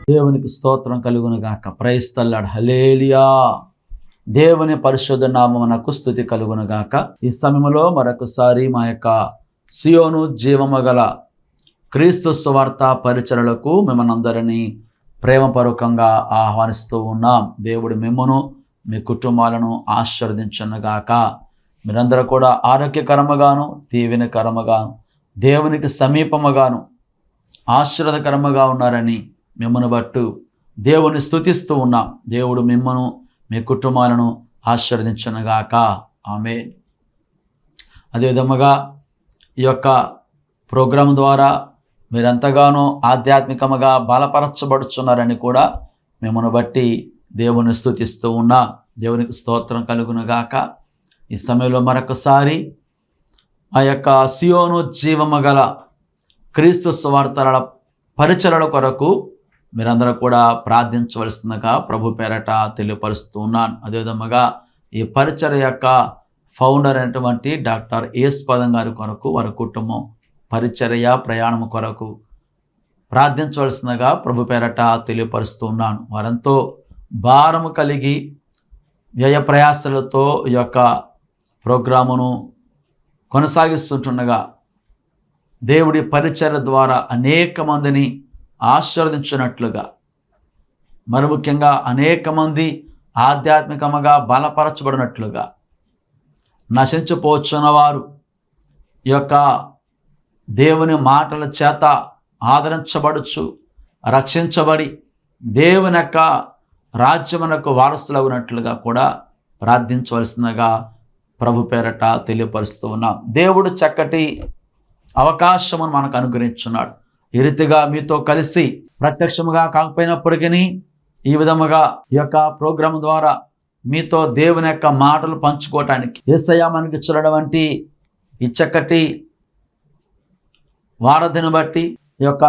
దేవునికి స్తోత్రం కలుగును గాక. Praise the lord. హల్లెలూయా. దేవుని పరిశుద్ధ నామమునకు స్తుతి కలుగును గాక. ఈ సమయంలో మరొకసారి మా యొక్క సియోను జీవము గల క్రీస్తు సువార్త పరిచర్యలకు మిమ్మల్ని అందరినీ ప్రేమపూర్వకంగా ఆహ్వానిస్తూ ఉన్నాం. దేవుడు మిమ్మును మీ కుటుంబాలను ఆశీర్వదించునుగాక. మీరందరూ కూడా ఆరోగ్యకరముగాను దీవెనకరముగాను దేవునికి సమీపముగాను ఆశీర్వాదకరముగా ఉన్నారని మిమ్మల్ని బట్టు దేవుని స్తుతిస్తూ ఉన్నాం. దేవుడు మిమ్మను మీ కుటుంబాలను ఆశీర్వదించునుగాక. ఆమేన్. అదేవిధముగా ఈ యొక్క ప్రోగ్రాం ద్వారా మీరెంతగానో ఆధ్యాత్మికముగా బలపరచబడుచున్నారని కూడా మిమ్మల్ని బట్టి దేవుని స్తుతిస్తూ ఉన్నా. దేవునికి స్తోత్రం కలుగునుగాక. ఈ సమయంలో మరొకసారి ఆ యొక్క సియోను జీవము గల క్రీస్తు సువార్తల పరిచర్యల కొరకు మీరందరూ కూడా ప్రార్థించవలసిందిగా ప్రభు పేరట తెలియపరుస్తూ ఉన్నాను. అదేవిధముగా ఈ పరిచర్య యొక్క ఫౌండర్ అయినటువంటి డాక్టర్ యేసుపదం గారి కొరకు, వారి కుటుంబం పరిచర్య ప్రయాణం కొరకు ప్రార్థించవలసిందిగా ప్రభు పేరట తెలియపరుస్తూ ఉన్నాను. వారెంతో భారము కలిగి వ్యయ ప్రయాసలతో ఈ యొక్క ప్రోగ్రామును కొనసాగిస్తుండగా దేవుడి పరిచర్య ద్వారా అనేక మందిని ఆశీర్వదించినట్లుగా, మరి ముఖ్యంగా అనేక మంది ఆధ్యాత్మికముగా బలపరచబడినట్లుగా, నశించిపోచున్న వారు ఈ యొక్క దేవుని మాటల చేత ఆదరించబడుచు రక్షించబడి దేవుని యొక్క రాజ్యమునకు వారసులగునట్లుగా కూడా ప్రార్థించవలసిందిగా ప్రభు పేరట తెలియపరుస్తూ ఉన్నాం. దేవుడు చక్కటి అవకాశమును మనకు అనుగ్రహించున్నాడు. ఈ రీతిగా మీతో కలిసి ప్రత్యక్షముగా కాకపోయినప్పటికీ ఈ విధముగా ఈ యొక్క ప్రోగ్రాం ద్వారా మీతో దేవుని యొక్క మాటలు పంచుకోవటానికి యేసయ్య మనకి ఇచ్చినటువంటి ఈ చక్కటి వారధిని బట్టి, ఈ యొక్క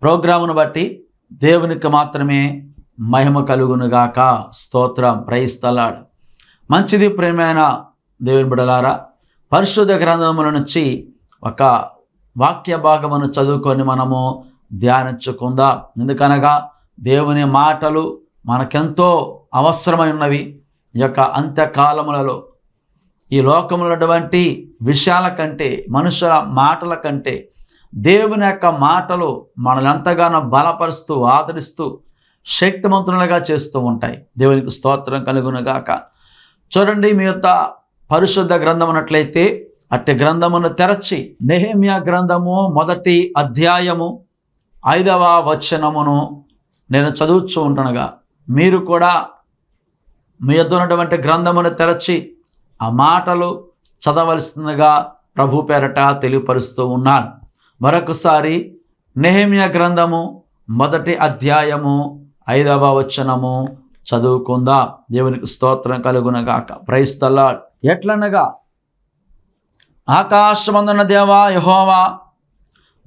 ప్రోగ్రామును బట్టి దేవునికి మాత్రమే మహిమ కలుగునుగాక. స్తోత్రం. Praise the Lord. మంచిది ప్రేమైన దేవుని బిడ్డలారా, పరిశుద్ధ గ్రంథముల నుంచి ఒక వాక్య భాగమును చదువుకొని మనము ధ్యానించుకుందాం. ఎందుకనగా దేవుని మాటలు మనకెంతో అవసరమై ఉన్నవి. ఈ యొక్క అంత్యకాలములలో ఈ లోకములో ఉన్నటువంటి విషయాల కంటే, మనుషుల మాటల కంటే దేవుని యొక్క మాటలు మనల్ని ఎంతగానో బలపరుస్తూ ఆదరిస్తూ శక్తివంతులుగా చేస్తూ ఉంటాయి. దేవునికి స్తోత్రం కలుగునుగాక. చూడండి, మీ యొక్క పరిశుద్ధ గ్రంథం ఉన్నట్లయితే అట్టి గ్రంథమును తెరచి నెహెమ్యా గ్రంథము 1వ అధ్యాయము 5వ వచనమును నేను చదువుతూ ఉంటుండగా మీరు కూడా మీ యొద్ద ఉన్నటువంటి గ్రంథమును తెరచి ఆ మాటలు చదవలసిందిగా ప్రభు పేరట తెలియపరుస్తూ ఉన్నాను. మరొకసారి నెహెమ్యా గ్రంథము 1వ అధ్యాయము 5వ వచనము చదువుకుందాం. దేవునికి స్తోత్రం కలుగునుగాక. Praise the Lord. ఎట్లనగా, ఆకాశమందున్న దేవా యెహోవా,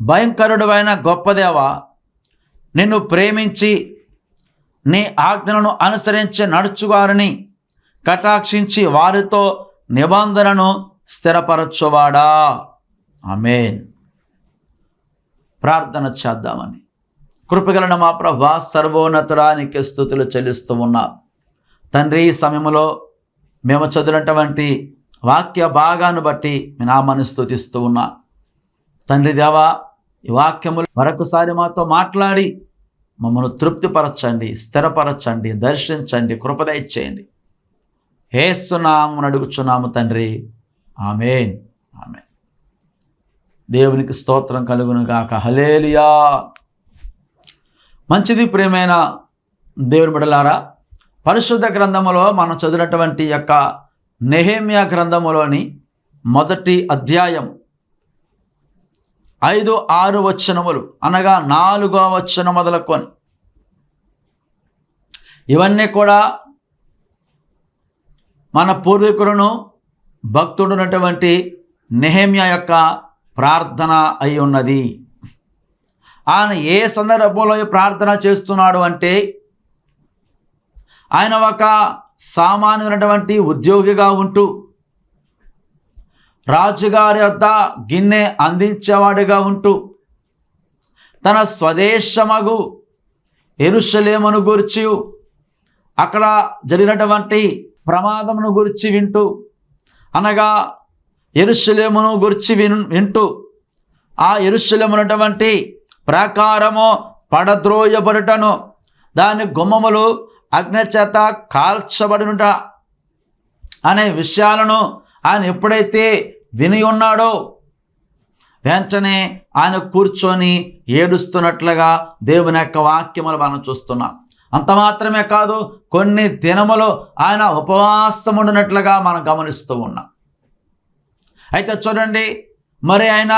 భయంకరుడైన గొప్ప దేవా, నిన్ను ప్రేమించి నీ ఆజ్ఞలను అనుసరించి నడుచువారిని కటాక్షించి వారితో నిబంధనను స్థిరపరచువాడా. ఆమేన్. ప్రార్థన చేద్దామని. కృపగలన మా ప్రభువా, సర్వోన్నతురానికి స్తుతులు చెల్లిస్తూ ఉన్నా తండ్రి. ఈ సమయంలో మేము చదివినటువంటి వాక్య భాగాన్ని బట్టి మీ నామాన్ని స్తుతిస్తూ ఉన్నా తండ్రి. దేవా, ఈ వాక్యములు మరొకసారి మాతో మాట్లాడి మమ్మల్ని తృప్తిపరచండి, స్థిరపరచండి, దర్శించండి, కృప దయచేయండి. యేసు నామమున అడుగుచున్నాము తండ్రి. ఆమేన్. ఆమేన్. దేవునికి స్తోత్రం కలుగునుగాక. హల్లెలూయా. మంచిది ప్రియమైన దేవుని బిడ్డలారా, పరిశుద్ధ గ్రంథములో మనం చదివినటువంటి యొక్క నెహెమ్యా గ్రంథములోని 1వ అధ్యాయం 5, 6 వచనములు అనగా 4వ వచనం మొదలుకొని ఇవన్నీ కూడా మన పూర్వీకులను భక్తుడున్నటువంటి నెహెమ్యా యొక్క ప్రార్థన అయి ఉన్నది. ఆయన ఏ సందర్భంలో ప్రార్థన చేస్తున్నాడు అంటే, ఆయన ఒక సామాన్యమైనటువంటి ఉద్యోగిగా ఉంటూ రాజుగారి వద్ద గిన్నె అందించేవాడిగా ఉంటూ తన స్వదేశమగు యెరూషలేమును గూర్చి, అక్కడ జరిగినటువంటి ప్రమాదమును గురించి వింటూ, అనగా యెరూషలేమును గురించి వింటూ ఆ యెరూషలేమునటువంటి ప్రాకారము పడద్రోయబడుటను, దాని గుమ్మములు అగ్నిచేత కాల్చబడునుట అనే విషయాలను ఆయన ఎప్పుడైతే విని ఉన్నాడో వెంటనే ఆయన కూర్చొని ఏడుస్తున్నట్లుగా దేవుని యొక్క వాక్యములు మనం చూస్తున్నాం. అంత మాత్రమే కాదు, కొన్ని దినములు ఆయన ఉపవాసం ఉండినట్లుగా మనం గమనిస్తూ ఉన్నాం. అయితే చూడండి, మరి ఆయన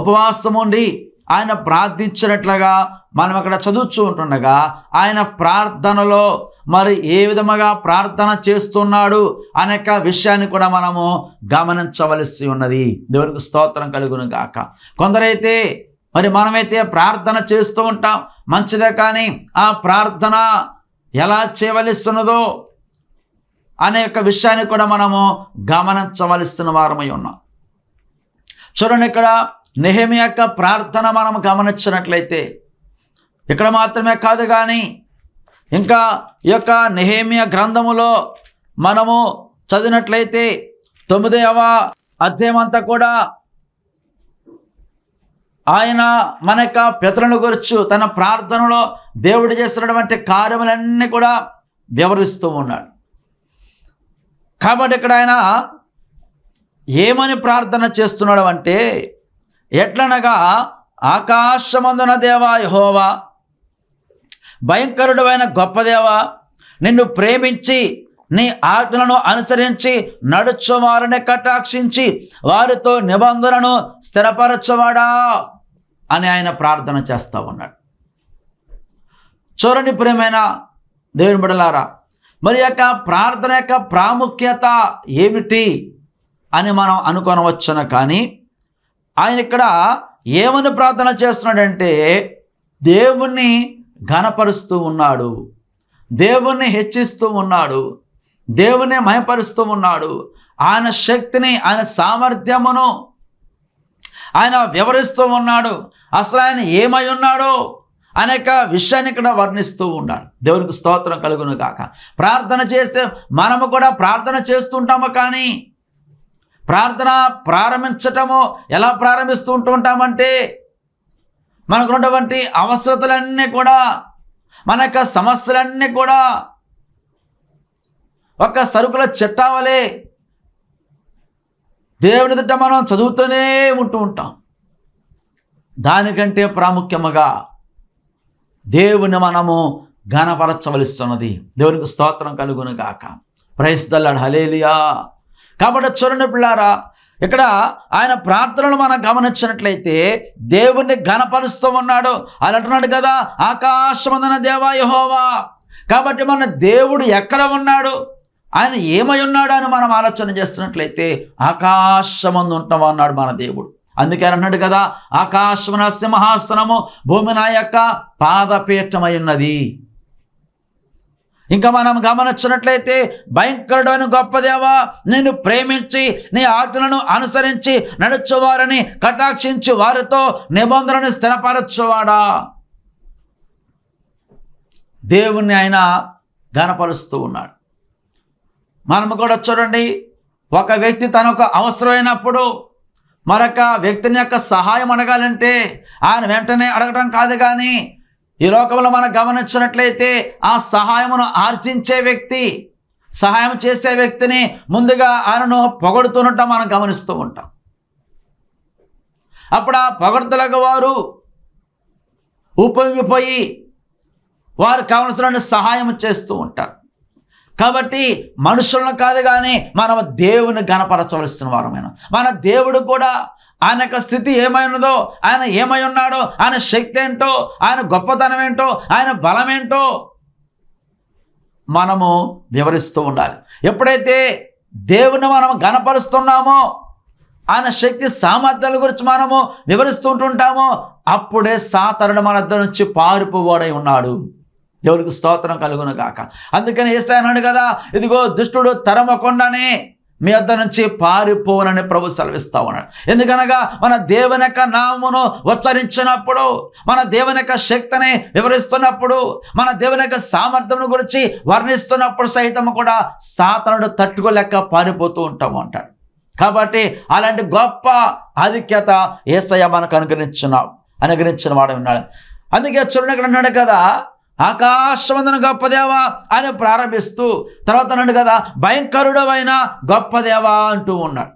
ఉపవాసం ఉండి ఆయన ప్రార్థించినట్లుగా మనం అక్కడ చదువుతూ ఉంటుండగా ఆయన ప్రార్థనలో మరి ఏ విధముగా ప్రార్థన చేస్తున్నాడు అనే విషయాన్ని కూడా మనము గమనించవలసి ఉన్నది. దేవునికి స్తోత్రం కలుగును గాక. కొందరైతే మరి మనమైతే ప్రార్థన చేస్తూ ఉంటాం, మంచిదే, కానీ ఆ ప్రార్థన ఎలా చేయవలసి ఉన్నదో అనే విషయాన్ని కూడా మనము గమనించవలసిన వారమై ఉన్నాం. చూడండి, ఇక్కడ నెహెమియా యొక్క ప్రార్థన మనం గమనించినట్లయితే ఇక్కడ మాత్రమే కాదు, కానీ ఇంకా ఈ యొక్క నెహెమియా గ్రంథములో మనము చదివినట్లయితే 9వ అధ్యాయం అంతా కూడా ఆయన మన యొక్క పితరుల గురించి తన ప్రార్థనలో దేవుడు చేసినటువంటి కార్యములన్నీ కూడా వివరిస్తూ ఉన్నాడు. కాబట్టి ఇక్కడ ఆయన ఏమని ప్రార్థన చేస్తున్నాడు అంటే, ఎట్లనగా ఆకాశమందున దేవా యెహోవా, భయంకరుడైన గొప్ప దేవా, నిన్ను ప్రేమించి నీ ఆజ్ఞలను అనుసరించి నడుచువారిని కటాక్షించి వారితో నిబంధనను స్థిరపరచువాడా అని ఆయన ప్రార్థన చేస్తూ ఉన్నాడు. చూడండి ప్రియమైన దేవుని బిడ్డలారా, మరి యొక్క ప్రార్థన యొక్క ప్రాముఖ్యత ఏమిటి అని మనం అనుకొనవచ్చును. కానీ ఆయన ఇక్కడ ఏమని ప్రార్థన చేస్తున్నాడంటే, దేవుణ్ణి ఘనపరుస్తూ ఉన్నాడు, దేవుణ్ణి హెచ్చిస్తూ ఉన్నాడు, దేవుణ్ణి మహిమపరుస్తూ ఉన్నాడు. ఆయన శక్తిని, ఆయన సామర్థ్యమును ఆయన వివరిస్తూ ఉన్నాడు. అసలు ఆయన ఏమై ఉన్నాడో అనేక విషయాన్ని ఇక్కడ వర్ణిస్తూ ఉన్నాడు. దేవునికి స్తోత్రం కలుగును గాక. ప్రార్థన చేస్తే మనము కూడా ప్రార్థన చేస్తుంటాము, కానీ ప్రార్థన ప్రారంభించటము ఎలా ప్రారంభిస్తూ ఉంటామంటే, మనకున్నటువంటి అవసరతలన్నీ కూడా, మన యొక్క సమస్యలన్నీ కూడా ఒక సరుకుల చిట్టావలే దేవుని ఎదుట మనం చదువుతూనే ఉంటూ ఉంటాం. దానికంటే ప్రాముఖ్యముగా దేవుని మనము ఘనపరచవలసినది. దేవునికి స్తోత్రం కలుగును గాక. ప్రైజ్ ది లార్డ్, హల్లెలూయా. కాబట్టి చూడండి పిల్లారా, ఇక్కడ ఆయన ప్రార్థనలు మనం గమనించినట్లయితే దేవుణ్ణి ఘనపరుస్తూ ఉన్నాడు. అని అంటున్నాడు కదా, ఆకాశమందున దేవా యెహోవా. కాబట్టి మన దేవుడు ఎక్కడ ఉన్నాడు, ఆయన ఏమై ఉన్నాడు అని మనం ఆలోచన చేస్తున్నట్లయితే ఆకాశమందు ఉంటాం అన్నాడు మన దేవుడు. అందుకే అన్నాడు కదా, ఆకాశము నా సింహాసనము, భూమి నా యొక్క పాదపీఠమై ఉన్నది. ఇంకా మనం గమనించినట్లయితే, భయంకరుడైన గొప్ప దేవా, నిన్ను ప్రేమించి నీ ఆజ్ఞలను అనుసరించి నడుచువారిని కటాక్షించి వారితో నిబంధనను స్థిరపరచువాడా. దేవుణ్ణి ఆయన ఘనపరుస్తూ ఉన్నాడు. మనము కూడా చూడండి, ఒక వ్యక్తి తనకు అవసరమైనప్పుడు మరొక వ్యక్తిని యొక్క సహాయం అడగాలంటే ఆయన వెంటనే అడగడం కాదు, కానీ ఈ లోకంలో మనం గమనించినట్లయితే ఆ సహాయమును ఆర్జించే వ్యక్తి, సహాయం చేసే వ్యక్తిని ముందుగా ఆయనను పొగడుతున్నట్టు మనం గమనిస్తూ ఉంటాం. అప్పుడు ఆ పొగడ్తలకు వారు ఉపయోగిపోయి వారు కావలసిన సహాయం చేస్తూ ఉంటారు. కాబట్టి మనుషులను కాదు, కానీ మనం దేవుని ఘనపరచవలసిన వారమైన మన దేవుడు కూడా ఆయన యొక్క స్థితి ఏమైనదో, ఆయన ఏమై ఉన్నాడో, ఆయన శక్తి ఏంటో, ఆయన గొప్పతనం ఏంటో, ఆయన బలం ఏంటో మనము వివరిస్తూ ఉండాలి. ఎప్పుడైతే దేవుని మనం ఘనపరుస్తున్నామో, ఆయన శక్తి సామర్థ్యాల గురించి మనము వివరిస్తూ ఉంటుంటామో, అప్పుడే సాతానుడు మన దగ్గర నుంచి పారిపోవాడై ఉన్నాడు. దేవునికి స్తోత్రం కలుగును గాక. అందుకని యేసయ్య అన్నాడు కదా, ఇదిగో దుష్టుడు తరమకుండానే మీ వద్ద నుంచి పారిపోనని ప్రభు సెలవిస్తా ఉన్నాడు. ఎందుకనగా మన దేవుని యొక్క నామమును ఉచ్చరించినప్పుడు, మన దేవుని యొక్క శక్తిని వివరిస్తున్నప్పుడు, మన దేవుని యొక్క సామర్థ్యం గురించి వర్ణిస్తున్నప్పుడు సైతం కూడా సాతానుడు తట్టుకోలేక పారిపోతూ ఉంటాము అంటాడు. కాబట్టి అలాంటి గొప్ప ఆధిక్యత యేసయ్య మనకు అనుగ్రహించిన వాడు ఉన్నాడు. అందుకే చూడండి, ఇక్కడ అన్నాడు కదా, ఆకాశమందున గొప్ప దేవా అని ప్రారంభిస్తూ తర్వాత అన్నాడు కదా, భయంకరుడు అయిన గొప్ప దేవా అంటూ ఉన్నాడు.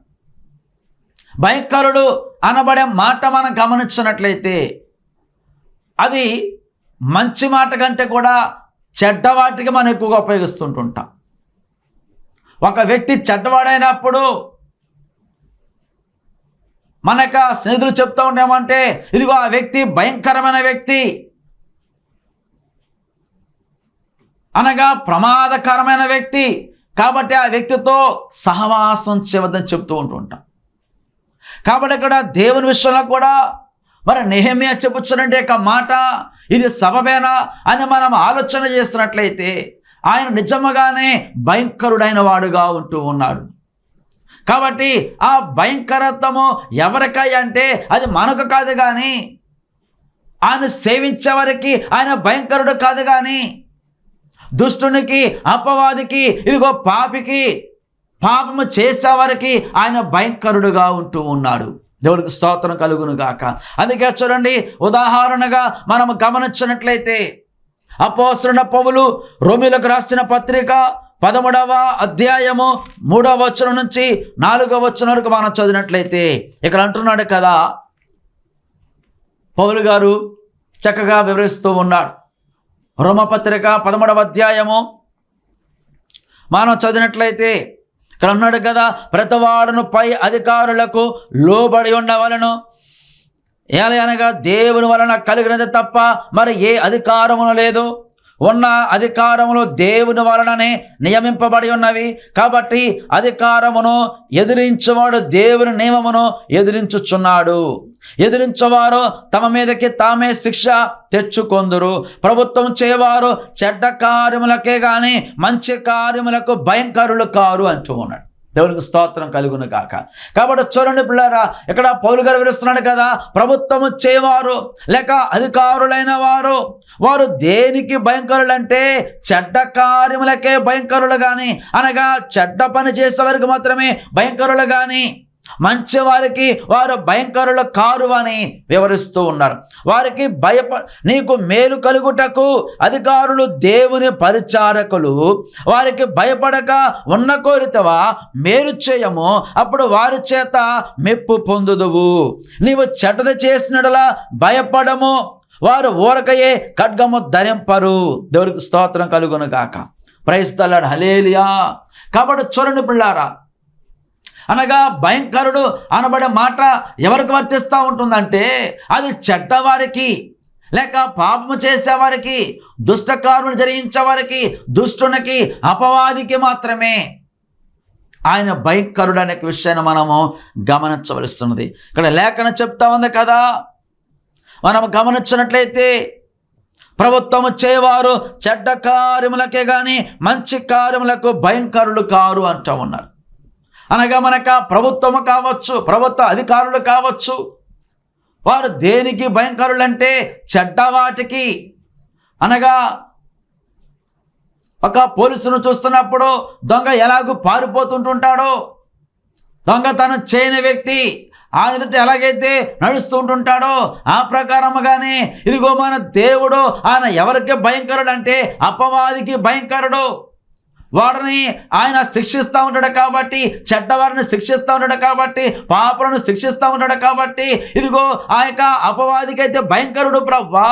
భయంకరుడు అనబడే మాట మనం గమనించినట్లయితే అది మంచి మాట కంటే కూడా చెడ్డ వాటికి మనం ఎక్కువగా ఉపయోగిస్తుంటుంటాం. ఒక వ్యక్తి చెడ్డవాడైనప్పుడు మన యొక్క స్నేహితులు చెప్తూ ఉంటామంటే, ఇదిగో ఆ వ్యక్తి భయంకరమైన వ్యక్తి, అనగా ప్రమాదకరమైన వ్యక్తి, కాబట్టి ఆ వ్యక్తితో సహవాసం చేయవద్దని చెప్తూ ఉంటుంటాం. కాబట్టి ఇక్కడ దేవుని విషయంలో కూడా మరి నెహెమ్యా చెప్పుచున్నట్టు యొక్క మాట ఇది సబబేనా అని మనం ఆలోచన చేస్తున్నట్లయితే ఆయన నిజముగానే భయంకరుడైన వాడుగా ఉంటూ ఉన్నాడు. కాబట్టి ఆ భయంకరత్వము ఎవరికై అంటే అది మనకు కాదు, కానీ ఆయన సేవించేవారికి ఆయన భయంకరుడు కాదు, కానీ దుష్టునికి, అపవాదికి, ఇదిగో పాపికి, పాపము చేసేవారికి ఆయన భయంకరుడుగా ఉంటూ ఉన్నాడు. దేవుడికి స్తోత్రం కలుగును గాక. అందుకే చూడండి, ఉదాహరణగా మనం గమనించినట్లయితే అపోస్తలుడైన పౌలు రోమీయులకు రాసిన పత్రిక 13వ అధ్యాయము 3వ వచనం నుంచి 4వ వచనం వరకు మనం చదివినట్లయితే ఇక్కడ అంటున్నాడు కదా, పౌలు గారు చక్కగా వివరిస్తూ ఉన్నాడు. రోమపత్రిక 13వ అధ్యాయము మనం చదివినట్లయితే ఇక్కడ అన్నాడు కదా, ప్రతివాడును పై అధికారులకు లోబడి ఉండవలను, ఏలయనగా దేవుని వలన కలిగినది తప్ప మరి ఏ అధికారమును లేదు, ఉన్న అధికారములు దేవుని వలననే నియమింపబడి ఉన్నవి. కాబట్టి అధికారమును ఎదిరించేవాడు దేవుని నియమమును ఎదిరించుచున్నాడు. ఎదిరించేవారు తమ మీదకి తామే శిక్ష తెచ్చుకొందురు. ప్రభుత్వం చేయవారు చెడ్డ కార్యములకే కానీ మంచి కార్యములకు భయంకరులు కారు అంటూ ఉన్నాడు. దేవునికి స్తోత్రం కలుగును గాక. కాబట్టి చూడండి పిల్లారా, ఇక్కడ పౌలు గారు వివరిస్తున్నాడు కదా, ప్రభుత్వము చేయవారు లేక అధికారులైన వారు దేనికి భయంకరులు అంటే చెడ్డ కార్యములకే భయంకరులు కానీ, అనగా చెడ్డ పని చేసేవారికి మాత్రమే భయంకరులు కానీ మంచి వారికి వారు భయంకరులు కారు అని వివరిస్తూ ఉన్నారు. వారికి నీకు మేలు కలుగుటకు అధికారులు దేవుని పరిచారకులు, వారికి భయపడక ఉన్న కోరితవా మేలు చేయము, అప్పుడు వారి చేత మెప్పు పొందుదువు. నీవు చెడ్డది చేసినట్లా భయపడము, వారు ఊరకయే ఖడ్గము ధరింపరు. దేవుడికి స్తోత్రం కలుగును గాక. ప్రైజ్ ది లార్డ్, హల్లెలూయా. కాబట్టి చూడండి పిల్లారా, అనగా భయంకరుడు అనబడే మాట ఎవరికి వర్తిస్తూ ఉంటుందంటే అది చెడ్డవారికి లేక పాపము చేసేవారికి, దుష్టకార్యములు జరిగించేవారికి, దుష్టునికి, అపవాదికి మాత్రమే ఆయన భయంకరుడు అనే విషయాన్ని మనము గమనించవలసినది. ఇక్కడ లేఖనం చెప్తా ఉంది కదా, మనం గమనించినట్లయితే ప్రభుత్వము చేయవారు చెడ్డ కార్యములకే కానీ మంచి కార్యములకు భయంకరులు కారు అంటూ ఉన్నారు. అనగా మనక ప్రభుత్వము కావచ్చు, ప్రభుత్వ అధికారులు కావచ్చు, వారు దేనికి భయంకరులు అంటే చెడ్డవాటికి. అనగా ఒక పోలీసును చూస్తున్నప్పుడు దొంగ ఎలాగూ పారిపోతుంటుంటాడో, దొంగతనం చేయని వ్యక్తి ఆయన ఎదుట ఎలాగైతే నడుస్తూ ఉంటుంటాడో ఆ ప్రకారముగానే ఇదిగో మన దేవుడు ఆయన ఎవరికి భయంకరుడు అంటే అపవాదికి భయంకరుడు. వాడిని ఆయన శిక్షిస్తూ ఉంటాడు కాబట్టి, చెడ్డవారిని శిక్షిస్తూ ఉంటాడు కాబట్టి, పాపలను శిక్షిస్తూ ఉంటాడు కాబట్టి ఇదిగో ఆ యొక్క అపవాదికి అయితే భయంకరుడు ప్రభువా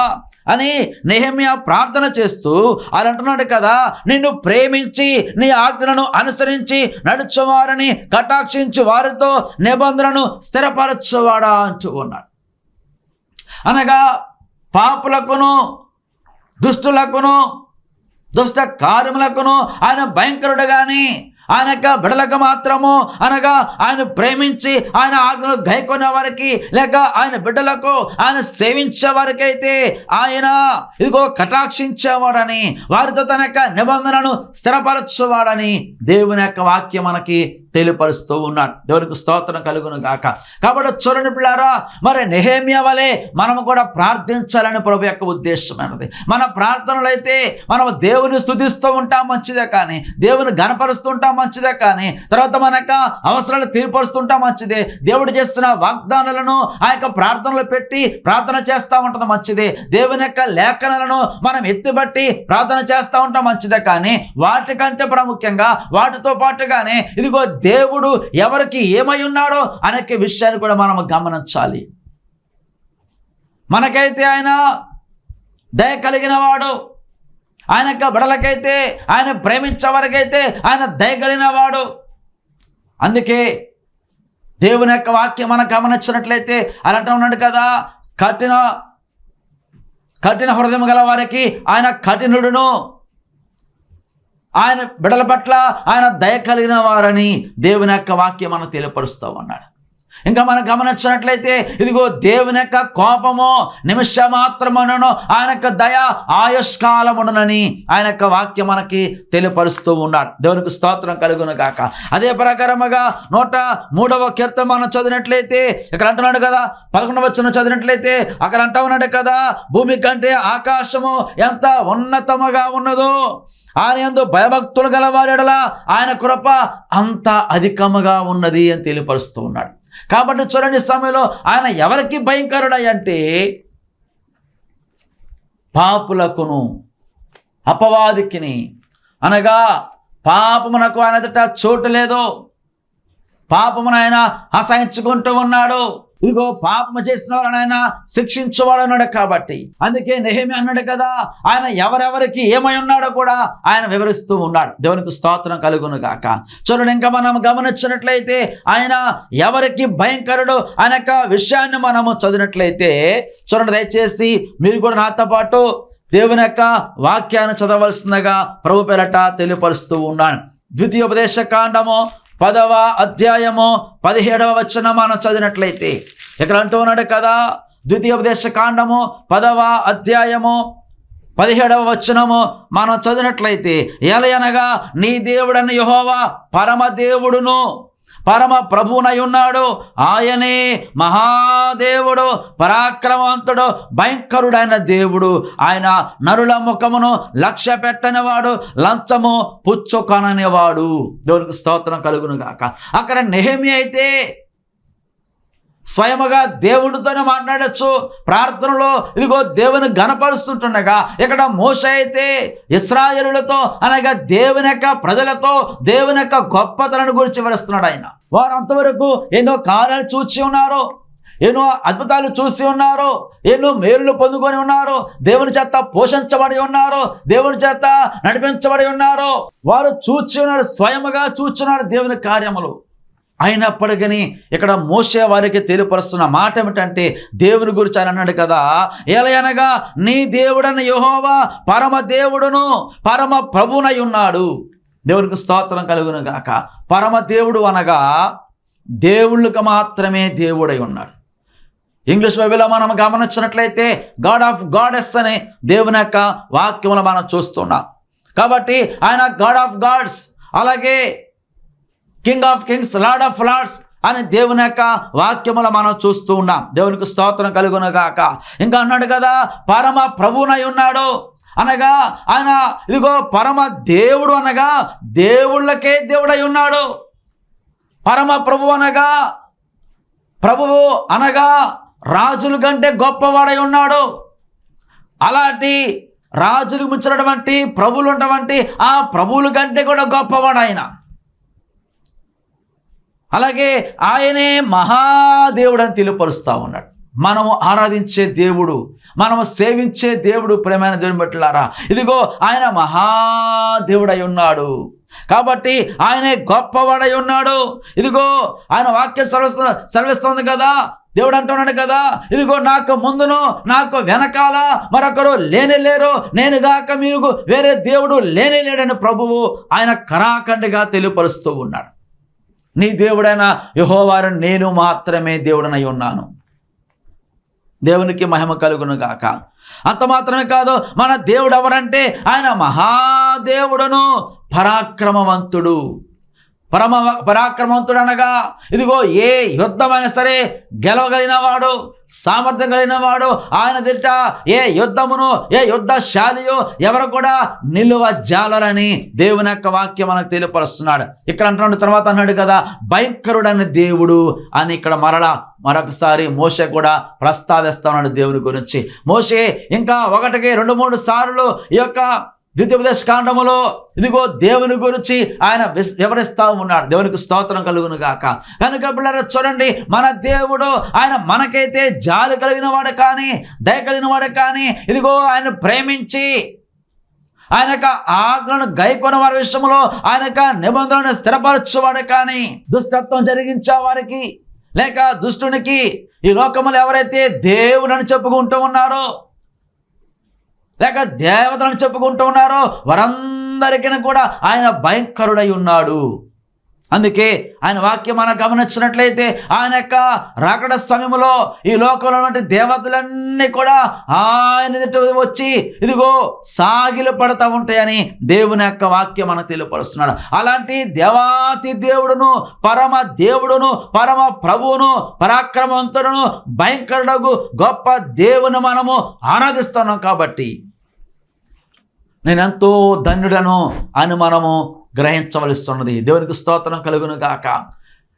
అని నెహెమ్యా ప్రార్థన చేస్తూ ఆయన అంటున్నాడు కదా, నిన్ను ప్రేమించి నీ ఆజ్ఞలను అనుసరించి నడుచువారిని కటాక్షించి వారితో నిబంధనను స్థిరపరచువాడా అంటూ ఉన్నాడు. అనగా పాపులకును దుష్టులకును దుష్ట కార్యములకును ఆయన భయంకరుడు కానీ, ఆయన యొక్క బిడలకు మాత్రము అనగా ఆయన ప్రేమించి ఆయన ఆజ్ఞలు గైకొనే వారికి లేక ఆయన బిడ్డలకు ఆయన సేవించే వారికైతే ఆయన ఇదిగో కటాక్షించేవాడని, వారితో తన యొక్క నిబంధనను స్థిరపరచువాడని దేవుని యొక్క వాక్యం మనకి తెలియపరుస్తూ ఉన్నాడు. దేవునికి స్తోత్రం కలుగును గాక. కాబట్టి చూడండి పిల్లారా, మరి నెహెమ్యా వలె మనము కూడా ప్రార్థించాలని ప్రభు యొక్క ఉద్దేశమైనది. మన ప్రార్థనలు అయితే మనం దేవుని స్తుతిస్తూ ఉంటాం మంచిదే, కానీ దేవుని గణపరుస్తూ ఉంటాం మంచిదే, కానీ తర్వాత మన యొక్క అవసరాలు తీర్పరుస్తుంటాం మంచిదే. దేవుడు చేస్తున్న వాగ్దానాలను ఆ యొక్క ప్రార్థనలు పెట్టి ప్రార్థన చేస్తూ ఉంటుంది మంచిదే. దేవుని యొక్క లేఖనాలను మనం ఎత్తిబట్టి ప్రార్థన చేస్తూ ఉంటాం మంచిదే, కానీ వాటికంటే ప్రాముఖ్యంగా వాటితో పాటుగానే ఇదిగో దేవుడు ఎవరికి ఏమై ఉన్నాడో అనే విషయాన్ని కూడా మనం గమనించాలి. మనకైతే ఆయన దయ కలిగిన వాడు, ఆయన యొక్క బిడలకైతే, ఆయన ప్రేమించే వారికైతే ఆయన దయ కలిగిన వాడు. అందుకే దేవుని యొక్క వాక్యం మనం గమనించినట్లయితే అలా అంటూ ఉన్నాడు కదా, కఠిన హృదయం గల వారికి ఆయన కఠినుడును, ఆయన బిడల పట్ల ఆయన దయ కలిగిన వారని దేవుని యొక్క వాక్యం మనం తెలియపరుస్తూ ఉన్నాడు. ఇంకా మనం గమనించినట్లయితే ఇదిగో దేవుని యొక్క కోపము నిమిష మాత్రమును, ఆయన యొక్క దయ ఆయుష్కాలమునని ఆయన యొక్క వాక్యం మనకి తెలియపరుస్తూ ఉన్నాడు. దేవునికి స్తోత్రం కలుగును గాక. అదే ప్రకారముగా 103వ కీర్తన మనం చదివినట్లయితే ఇక్కడ అంటున్నాడు కదా, 11వ వచనం చదివినట్లయితే అక్కడ అంటూ ఉన్నాడు కదా, భూమి కంటే ఆకాశము ఎంత ఉన్నతముగా ఉన్నదో ఆయన యందు భయభక్తులు గలవారి యెడల ఆయన కృప అంత అధికముగా ఉన్నది అని తెలియపరుస్తూ ఉన్నాడు. కాబట్టి చూడండి, సమయంలో ఆయన ఎవరికి భయంకరుడై అంటే పాపులకును అపవాదికిని, అనగా పాపమునకు ఆయన ఎదుట చోటు లేదు, పాపమును ఆయన అసహించుకుంటూ ఉన్నాడు. ఇదిగో పాపము చేసిన వారిని ఆయన శిక్షించేవాడు అన్నాడు. కాబట్టి అందుకే నెహెమ్యా అన్నాడు కదా, ఆయన ఎవరెవరికి ఏమై ఉన్నాడో కూడా ఆయన వివరిస్తూ ఉన్నాడు. దేవునికి స్తోత్రం కలుగును గాక. చూడండి, ఇంకా మనం గమనించినట్లయితే ఆయన ఎవరికి భయంకరుడు అనే విషయాన్ని మనము చదివినట్లయితే చూడండి, దయచేసి మీరు కూడా నాతో పాటు దేవుని యొక్క వాక్యాన్ని చదవలసిందిగా ప్రభు పేరట తెలియపరుస్తూ ఉన్నాను. ద్వితీయోపదేశ కాండము 10వ అధ్యాయము 17వ వచనం మనం చదివినట్లయితే ఇక్కడ అంటూ ఉన్నాడు కదా, ద్వితీయోపదేశ కాండము 10వ అధ్యాయము 17వ వచనము మనం చదివినట్లయితే, ఎలయనగా నీ దేవుడైన యెహోవా పరమ దేవుడును పరమ ప్రభువునై ఉన్నాడు, ఆయనే మహాదేవుడు, పరాక్రమవంతుడు, భయంకరుడైన దేవుడు, ఆయన నరుల ముఖమును లక్ష్య పెట్టనివాడు, లంచము పుచ్చుకొననివాడు. దేవునికి స్తోత్రం కలుగును గాక. అక్కడ నెహెమ్యా అయితే స్వయముగా దేవుడితోనే మాట్లాడచ్చు ప్రార్థనలో, ఇదిగో దేవుని గణపరుస్తుంటుండగా ఇక్కడ మోషే అయితే ఇశ్రాయేలులతో అనగా దేవుని యొక్క ప్రజలతో దేవుని యొక్క గొప్పతనాన్ని గురించి వివరిస్తున్నాడు. ఆయన వారు అంతవరకు ఎన్నో కార్యాలు చూసి ఉన్నారు, ఎన్నో అద్భుతాలు చూసి ఉన్నారు, ఎన్నో మేలులు పొందుకొని ఉన్నారు, దేవుని చేత పోషించబడి ఉన్నారు, దేవుని చేత నడిపించబడి ఉన్నారు. వారు చూచి ఉన్నారు, స్వయముగా చూచున్నారు దేవుని కార్యములు. అయినప్పటికీ ఇక్కడ మోషే వారికి తెలియపరుస్తున్న మాట ఏమిటంటే దేవుని గురించి ఆయన అన్నాడు కదా, ఎలయనగా నీ దేవుడైన యెహోవా పరమ దేవుడును పరమ ప్రభువునై ఉన్నాడు. దేవునికి స్తోత్రం కలుగును గాక. పరమ దేవుడు అనగా దేవుళ్ళకు మాత్రమే దేవుడై ఉన్నాడు. ఇంగ్లీష్ బైబిల్లో మనం గమనించినట్లయితే గాడ్ ఆఫ్ గాడెస్ అనే దేవుని యొక్క వాక్యములు మనం చూస్తున్నాం. కాబట్టి ఆయన గాడ్ ఆఫ్ గాడ్స్, అలాగే king of kings, Lord of lords అని దేవుని యొక్క వాక్యములు మనం చూస్తూ ఉన్నాం. దేవునికి స్తోత్రం కలుగును గాక. ఇంకా అన్నాడు కదా, పరమ ప్రభువునై ఉన్నాడు అనగా ఆయన ఇదిగో పరమ దేవుడు అనగా దేవుళ్ళకే దేవుడై ఉన్నాడు. పరమ ప్రభువు అనగా ప్రభువు అనగా రాజుల కంటే గొప్పవాడై ఉన్నాడు. అలాంటి రాజులకు మించినటువంటి ప్రభువులు ఉన్నటువంటి ఆ ప్రభువుల కంటే కూడా గొప్పవాడు ఆయన. అలాగే ఆయనే మహాదేవుడు అని తెలియపరుస్తూ ఉన్నాడు. మనము ఆరాధించే దేవుడు, మనము సేవించే దేవుడు, ప్రేమైన దేవుని బట్టులారా, ఇదిగో ఆయన మహాదేవుడై ఉన్నాడు. కాబట్టి ఆయనే గొప్పవాడై ఉన్నాడు. ఇదిగో ఆయన వాక్యం సెలవిస్తుంది కదా, దేవుడు అంటున్నాడు కదా, ఇదిగో నాకు ముందును నాకు వెనకాల మరొకరు లేనే లేరు, నేను గాక మీకు వేరే దేవుడు లేనే లేడని ప్రభువు ఆయన కరాఖండిగా తెలియపరుస్తూ ఉన్నాడు. నీ దేవుడైన యెహోవా నేను మాత్రమే దేవుడనై ఉన్నాను. దేవునికి మహిమ కలుగును గాక. అంత మాత్రమే కాదు, మన దేవుడు ఎవరంటే ఆయన మహాదేవుడును పరాక్రమవంతుడు. పరాక్రమవంతుడు అనగా ఇదిగో ఏ యుద్ధమైనా సరే గెలవగలిగిన వాడు, సామర్థ్యం కలిగిన వాడు. ఆయన దిట్ట ఏ యుద్ధమును ఏ యుద్ధశాలియో ఎవరు కూడా నిలువ జాలరని దేవుని యొక్క వాక్యం మనకు తెలియపరుస్తున్నాడు. ఇక్కడ అంటున్నాడు, తర్వాత అన్నాడు కదా భయంకరుడని దేవుడు అని. ఇక్కడ మరొకసారి మోషే కూడా ప్రస్తావిస్తా ఉన్నాడు దేవుని గురించి. మోషే ఇంకా 1, 2, 3 సార్లు ఈ యొక్క ద్వితీయోపదేశ కాండములో ఇదిగో దేవుని గురించి ఆయన వివరిస్తూ ఉన్నాడు. దేవునికి స్తోత్రం కలుగును గాక. కనుక పిల్లలు చూడండి, మన దేవుడు ఆయన మనకైతే జాలి కలిగిన వాడు కానీ, దయ కలిగిన వాడు కానీ, ఇదిగో ఆయన ప్రేమించి ఆయన యొక్క ఆజ్ఞలను గైకొన్న వారి విషయంలో ఆయన యొక్క నిబంధనలను స్థిరపరచువాడు కానీ, దుష్టత్వం జరిగించే వారికి లేక దుష్టునికి ఈ లోకములు ఎవరైతే దేవుడని చెప్పుకుంటూ ఉన్నారో లేక దేవతలను చెప్పుకుంటూ ఉన్నారో వారందరికీ కూడా ఆయన భయంకరుడై ఉన్నాడు. అందుకే ఆయన వాక్యం మనం గమనించినట్లయితే ఆయన యొక్క రాకడ సమయంలో ఈ లోకంలో ఉన్నటువంటి దేవతలన్నీ కూడా ఆయన ఎదుట వచ్చి ఇదిగో సాగిలు పడతా ఉంటాయని దేవుని యొక్క వాక్యం మనకు తెలియపరుస్తున్నాడు. అలాంటి దేవాతి దేవుడును, పరమ దేవుడును, పరమ ప్రభువును, పరాక్రమవంతుడును, భయంకరుడు గొప్ప దేవుని మనము ఆరాధిస్తున్నాం. కాబట్టి నేనెంతో ధన్యుడను అని మనము గ్రహించవలసిస్తున్నది. దేవునికి స్తోత్రం కలుగును గాక.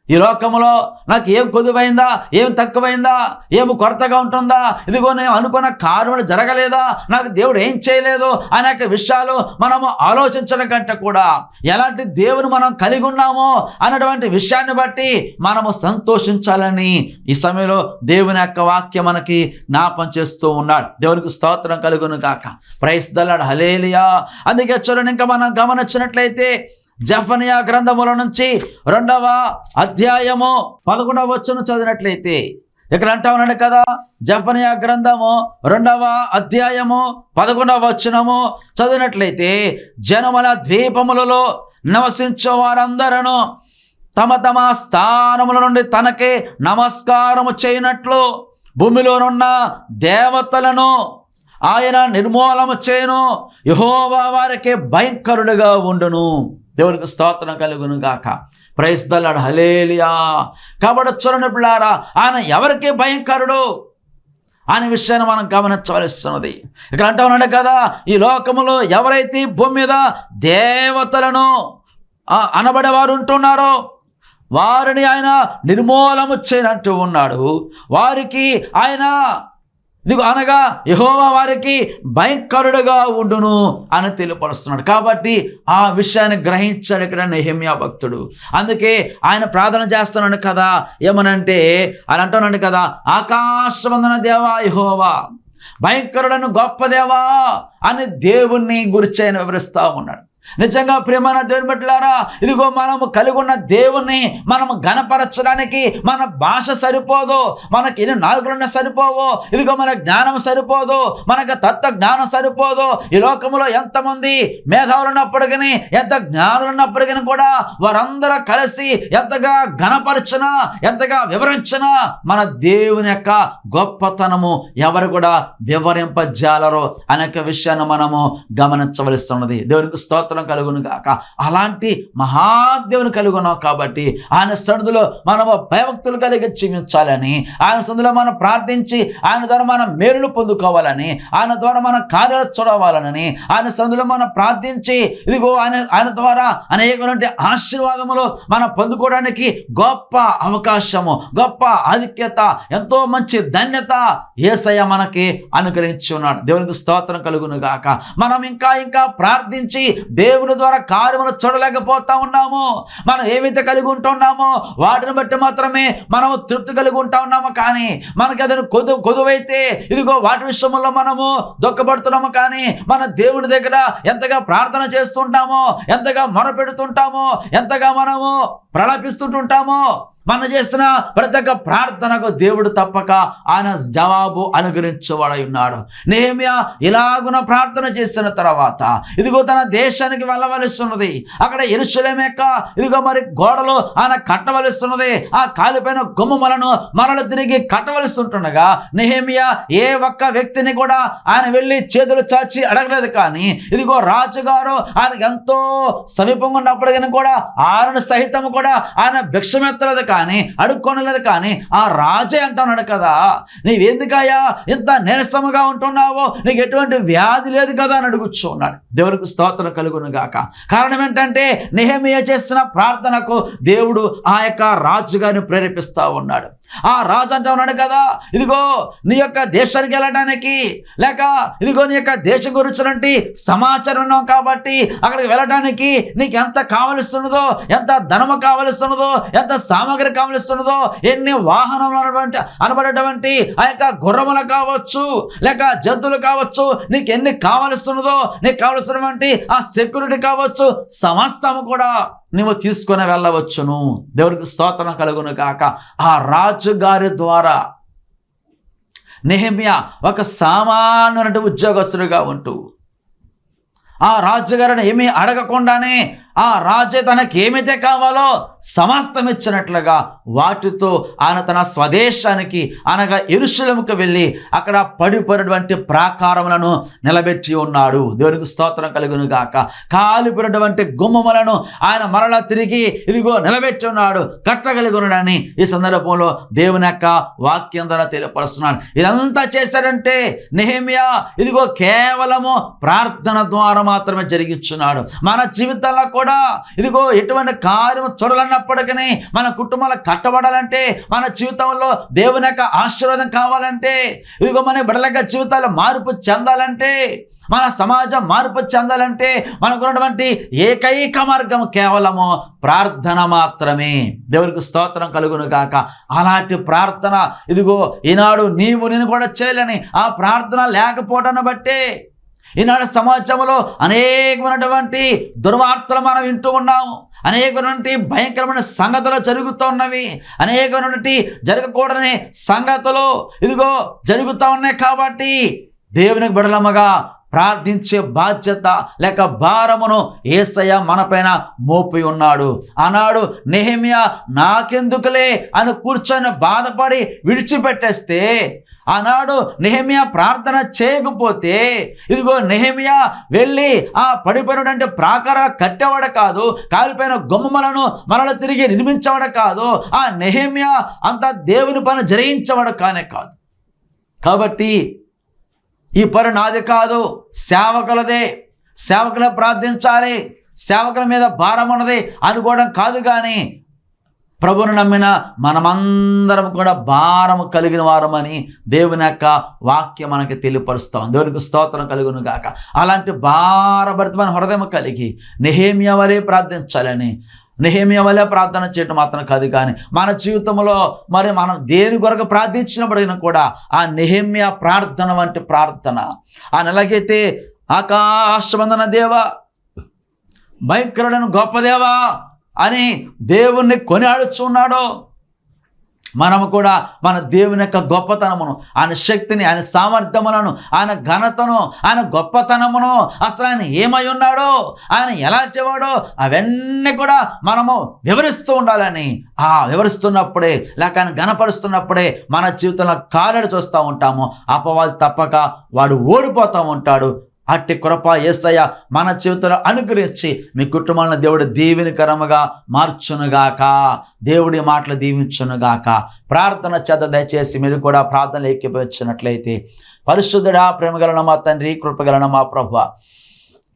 ఈ లోకంలో నాకు ఏం కొదువైందా, ఏం తక్కువైందా, ఏం కొరతగా ఉంటుందా, ఇదిగో నేను అనుకున్న కార్యములు జరగలేదా, నాకు దేవుడు ఏం చేయలేదు అనేక విషయాలు మనము ఆలోచించడం కంటే కూడా ఎలాంటి దేవుని మనం కలిగి ఉన్నామో అన్నటువంటి విషయాన్ని బట్టి మనము సంతోషించాలని ఈ సమయంలో దేవుని యొక్క వాక్యం మనకి జ్ఞాపం చేస్తూ ఉన్నాడు. దేవునికి స్తోత్రం కలుగును గాక. ప్రైజ్ ద లార్డ్, హల్లెలూయా. అందుకే చూడండి, ఇంకా మనం గమనించినట్లయితే జెఫన్యా గ్రంథముల నుంచి 2వ అధ్యాయము 11వ వచనం చదివినట్లయితే ఇక్కడ అంటా ఉన్నాడు కదా, జెఫన్యా గ్రంథము 2వ అధ్యాయము 11వ వచనము చదివినట్లయితే జనముల ద్వీపములలో నివసించే వారందరూ తమ తమ స్థానముల నుండి తనకే నమస్కారము చేయనట్లు భూమిలోనున్న దేవతలను ఆయన నిర్మూలము చేయను. యెహోవా వారికి భయంకరుడుగా ఉండును. దేవునికి స్తోత్రం కలుగును గాక. ప్రైజ్ ద లార్డ్, హల్లెలూయా. కాబట్టి చూడండి పిల్లారా, ఆయన ఎవరికి భయంకరుడు అనే విషయాన్ని మనం గమనించవలసినది. ఇక్కడ అంటా ఉన్నాడు కదా, ఈ లోకములో ఎవరైతే భూమి మీద దేవతలను అనబడేవారు ఉంటున్నారో వారిని ఆయన నిర్మూలము చేయనంటూ ఉన్నాడు. వారికి ఆయన ఇదిగో అనగా యెహోవా వారికి భయంకరుడుగా ఉండును అని తెలియపరుస్తున్నాడు. కాబట్టి ఆ విషయాన్ని గ్రహించాడు ఇక్కడ నెహెమ్యా భక్తుడు. అందుకే ఆయన ప్రార్థన చేస్తున్నాడు కదా, ఏమనంటే ఆయన అంటున్నాడు కదా, ఆకాశమందున దేవా యెహోవా, భయంకరుడను గొప్ప దేవా అని దేవుణ్ణి గురించి ఆయన వివరిస్తూ ఉన్నాడు. నిజంగా ప్రియమైన దేవుని బిడ్డలారా, ఇదిగో మనము కలిగి ఉన్న దేవుణ్ణి మనము ఘనపరచడానికి మన భాష సరిపోదు, మనకి ఎన్ని నాలుగులున్నా సరిపోవు, ఇదిగో మన జ్ఞానం సరిపోదు, మనకు తత్వ జ్ఞానం సరిపోదు. ఈ లోకంలో ఎంతమంది మేధావులు ఉన్నప్పటికీ, ఎంత జ్ఞానులు ఉన్నప్పటికీ కూడా వారందరూ కలిసి ఎంతగా ఘనపరచినా, ఎంతగా వివరించినా మన దేవుని యొక్క గొప్పతనము ఎవరు కూడా వివరింపజాలరు అనేక విషయాన్ని మనము గమనించవలసి ఉన్నది. దేవునికి స్తోత్రం కలుగును గాక. అలాంటి మహాదేవుని కలిగి ఉన్నాం. కాబట్టి ఆయన సన్నిధిలో మనము భయభక్తులు కలిగి జీవించాలని, ఆయన సన్నిధిలో మనం ప్రార్థించి ఆయన ద్వారా మనం మేలును పొందుకోవాలని, ఆయన ద్వారా మన కార్యాలు చూడవాలని, ఆయన సన్నిధిలో మనం ప్రార్థించి ఇదిగో ఆయన ద్వారా అనేకటువంటి ఆశీర్వాదములు మనం పొందుకోవడానికి గొప్ప అవకాశము, గొప్ప ఆధిక్యత, ఎంతో మంచి ధన్యత యేసయ్య మనకి అనుగ్రహించి ఉన్నాడు. దేవునికి స్తోత్రం కలుగును గాక. మనం ఇంకా ప్రార్థించి దేవుని ద్వారా కార్యములు చూడలేకపోతా ఉన్నాము. మనం ఏమైతే కలిగి ఉంటున్నామో వాటిని బట్టి మాత్రమే మనము తృప్తి కలిగి ఉంటా ఉన్నాము. కానీ మనకి అదని కొదువైతే ఇదిగో వాటి విషయంలో మనము దుఃఖపడుతున్నాము. కానీ మన దేవుని దగ్గర ఎంతగా ప్రార్థన చేస్తుంటామో, ఎంతగా మొరపెడుతుంటామో, ఎంతగా మనము ప్రలాపిస్తుంటుంటామో, మనం చేసిన ప్రతి ఒక్క ప్రార్థనకు దేవుడు తప్పక ఆయన జవాబు అనుగ్రహించేవాడై ఉన్నాడు. నెహెమ్యా ఇలాగున ప్రార్థన చేసిన తర్వాత ఇదిగో తన దేశానికి వెళ్ళవలస్తున్నది. అక్కడ యెరూషలేము యొక్క ఇదిగో మరి గోడలు ఆయన కట్టవలస్తున్నది. ఆ కాలిపోయిన గుమ్మములను మరల తిరిగి కట్టవలసి ఉంటుండగా నెహెమ్యా ఏ ఒక్క వ్యక్తిని కూడా ఆయన వెళ్ళి చేతులు చాచి అడగలేదు. కానీ ఇదిగో రాజుగారు ఆయనకు ఎంతో సమీపంగా ఉన్నప్పటికీ కూడా ఆయన సహితం కూడా ఆయన భిక్షమెత్తలేదు, కానీ అడుక్కొనలేదు. కానీ ఆ రాజే అంటున్నాడు కదా, నీవెందుకయ్యా ఇంత నీరసముగా ఉంటున్నావో, నీకు ఎటువంటి వ్యాధి లేదు కదా అని అడుగుచూ ఉన్నాడు. దేవునికి స్తోత్రం కలుగును గాక. కారణం ఏంటంటే నెహెమ్యా చేసిన ప్రార్థనకు దేవుడు ఆ యొక్క రాజుగారిని ప్రేరేపిస్తా ఉన్నాడు. ఆ రాజు అంటా ఉన్నాడు కదా, ఇదిగో నీ యొక్క దేశానికి వెళ్ళడానికి, లేక ఇదిగో నీ యొక్క దేశం గురించినటువంటి సమాచారం ఉన్నావు కాబట్టి అక్కడికి వెళ్ళడానికి నీకు ఎంత కావలస్తున్నదో, ఎంత ధనము కావలస్తున్నదో, ఎంత సామాగ్రి కావలస్తున్నదో, ఎన్ని వాహనములు అనబడేటువంటి ఆ యొక్క గుర్రములు కావచ్చు, లేక జంతువులు కావచ్చు, నీకు ఎన్ని కావలస్తున్నదో, నీకు కావలసినటువంటి ఆ సెక్యూరిటీ కావచ్చు, సమస్తము కూడా నువ్వు తీసుకొని వెళ్ళవచ్చును. దేవునికి స్తోత్రం కలుగును గాక. ఆ రాజుగారి ద్వారా నెహెమ్యా ఒక సామాన్యునటువంటి ఉద్యోగస్తుడిగా ఉంటూ ఆ రాజుగారిని ఏమీ అడగకుండానే ఆ రాజే తనకి ఏమైతే కావాలో సమస్తం ఇచ్చినట్లుగా వాటితో ఆయన తన స్వదేశానికి అనగా యెరూషలేముకు వెళ్ళి అక్కడ పడిపోయినటువంటి ప్రాకారములను నిలబెట్టి ఉన్నాడు. దేవునికి స్తోత్రం కలుగును గాక. కాలిపోయినటువంటి గుమ్మములను ఆయన మరలా తిరిగి ఇదిగో నిలబెట్టి ఉన్నాడు, కట్టగలిగి ఉన్నాడని ఈ సందర్భంలో దేవుని యొక్క వాక్యం ద్వారా తెలియపరుస్తున్నాడు. ఇదంతా చేశాడంటే నెహెమ్యా ఇదిగో కేవలము ప్రార్థన ద్వారా మాత్రమే జరిగించున్నాడు. మన జీవితంలో కూడా ఇదిగో ఎటువంటి కార్యం చూడాలన్నప్పటికీ, మన కుటుంబాలు కట్టబడాలంటే, మన జీవితంలో దేవుని యొక్క ఆశీర్వాదం కావాలంటే, ఇదిగో మన బిడ్డల యొక్క జీవితాలు మార్పు చెందాలంటే, మన సమాజం మార్పు చెందాలంటే మనకున్నటువంటి ఏకైక మార్గం కేవలము ప్రార్థన మాత్రమే. దేవునికి స్తోత్రం కలుగును గాక. అలాంటి ప్రార్థన ఇదిగో ఈనాడు నేను కూడా చేయాలని ఆ ప్రార్థన లేకపోవడాన్ని బట్టే ఈనాడు సమాజంలో అనేకమైనటువంటి దుర్వార్తలు మనం వింటూ ఉన్నాము. అనేకమైనటువంటి భయంకరమైన సంగతులు జరుగుతూ ఉన్నవి. అనేకమైనటువంటి జరగకూడని సంగతులు ఇదిగో జరుగుతూ ఉన్నాయి. కాబట్టి దేవునికి బిడలముగా ప్రార్థించే బాధ్యత లేక భారమును యేసయ్య మనపైన మోపి ఉన్నాడు. ఆనాడు నెహెమ్యా నాకెందుకులే అని కూర్చొని బాధపడి విడిచిపెట్టేస్తే, ఆనాడు నెహెమ్యా ప్రార్థన చేయకపోతే ఇదిగో నెహెమ్యా వెళ్ళి ఆ పడిపోయినటువంటి ప్రాకారం కట్టేవాడు కాదు, కాలిపోయిన గుమ్మములను మరల తిరిగి నిర్మించేవాడు కాదు, ఆ నెహెమ్యా అంత దేవుని పని జరిగించేవాడు కానే కాదు. కాబట్టి ఈ పని నాది కాదు, సేవకులదే, సేవకులే ప్రార్థించాలి, సేవకుల మీద భారం ఉన్నది అనుకోవడం కాదు. కానీ ప్రభువును నమ్మిన మనమందరం కూడా భారము కలిగిన వారమని దేవుని యొక్క వాక్యం మనకి తెలియపరుస్తాం. దేవునికి స్తోత్రం కలుగును గాక. అలాంటి భారభరితమైన హృదయం కలిగి నెహెమ్యా వలె ప్రార్థించాలని, నెహెమ్యా వలె ప్రార్థన చేయటం మాత్రం కాదు, కానీ మన జీవితంలో మరి మనం దేని కొరకు ప్రార్థించినప్పటికీ కూడా ఆ నెహెమ్యా ప్రార్థన వంటి ప్రార్థన, ఆయన ఎలాగైతే ఆకాశమందున దేవా, భయంకరుడైన గొప్ప దేవా అని దేవుణ్ణి కొనియాడుచున్నాడో, మనము కూడా మన దేవుని యొక్క గొప్పతనమును, ఆయన శక్తిని, ఆయన సామర్థ్యములను, ఆయన ఘనతను, ఆయన గొప్పతనమును, అసలు ఆయన ఏమై ఉన్నాడో, ఆయన ఎలాంటివాడో అవన్నీ కూడా మనము వివరిస్తూ ఉండాలని, ఆ వివరిస్తున్నప్పుడే లేక ఆయన ఘనపరుస్తున్నప్పుడే మన జీవితంలో కార్యాలు చూస్తూ ఉంటాము. అపవాది తప్పక వాడు ఓడిపోతూ ఉంటాడు. అట్టి కృప యేసయ్య మన జీవితంలో అనుగ్రహించి మీ కుటుంబాలను దేవుడు దీవెనకరముగా మార్చునుగాక. దేవుడి మాటలు దీవించునుగాక. ప్రార్థన చేత దయచేసి మీరు కూడా ప్రార్థనలు ఎక్కిపోయినట్లయితే, పరిశుద్ధుడా, ప్రేమగలన మా తండ్రి, కృపగలన మా ప్రభువా,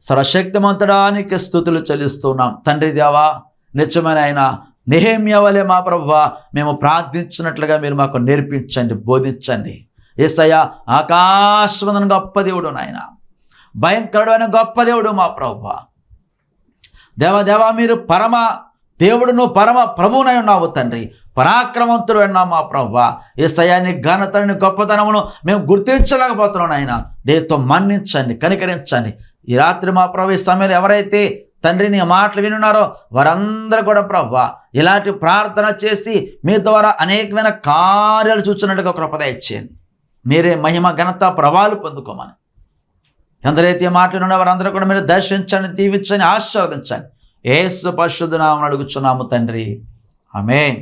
సర్వశక్తిమంతుడా నీకు స్తుతులు చెల్లిస్తున్నాం. తండ్రి దేవా, నిజమైన ఆయన నెహెమ్యా వలె మా ప్రభువా మేము ప్రార్థించినట్లుగా మీరు మాకు నేర్పించండి, బోధించండి. యేసయ్య ఆకాశమందున గొప్ప దేవుడు, నాయన భయంకరుడైన గొప్ప దేవుడు మా ప్రభువా, దేవా మీరు పరమ దేవుడును పరమ ప్రభువునై ఉన్నావు తండ్రి, పరాక్రమంతుడు అన్నావు మా ప్రభువా. యేసయ్యా నీ ఘనతని గొప్పతనమును మేము గుర్తించలేకపోతున్నాం ఆయన. దేనితో మన్నించండి, కనికరించండి. ఈ రాత్రి మా ప్రభు ఈ సమయంలో ఎవరైతే తండ్రి నీ మాటలు వినున్నారో వారందరూ కూడా ప్రభువా ఇలాంటి ప్రార్థన చేసి మీ ద్వారా అనేకమైన కార్యాలు చూస్తున్నట్టుగా కృప దయచేయండి. మీరే మహిమ ఘనత ప్రభావాలు పొందుకోమని ఎందరైతే మాట్లాడిన వారందరూ కూడా మీరు దర్శించండి, దీవించండి, ఆశీర్వదించండి. యేసు పరిశుద్ధ నామమున అడుగుచున్నాము తండ్రి, ఆమేన్.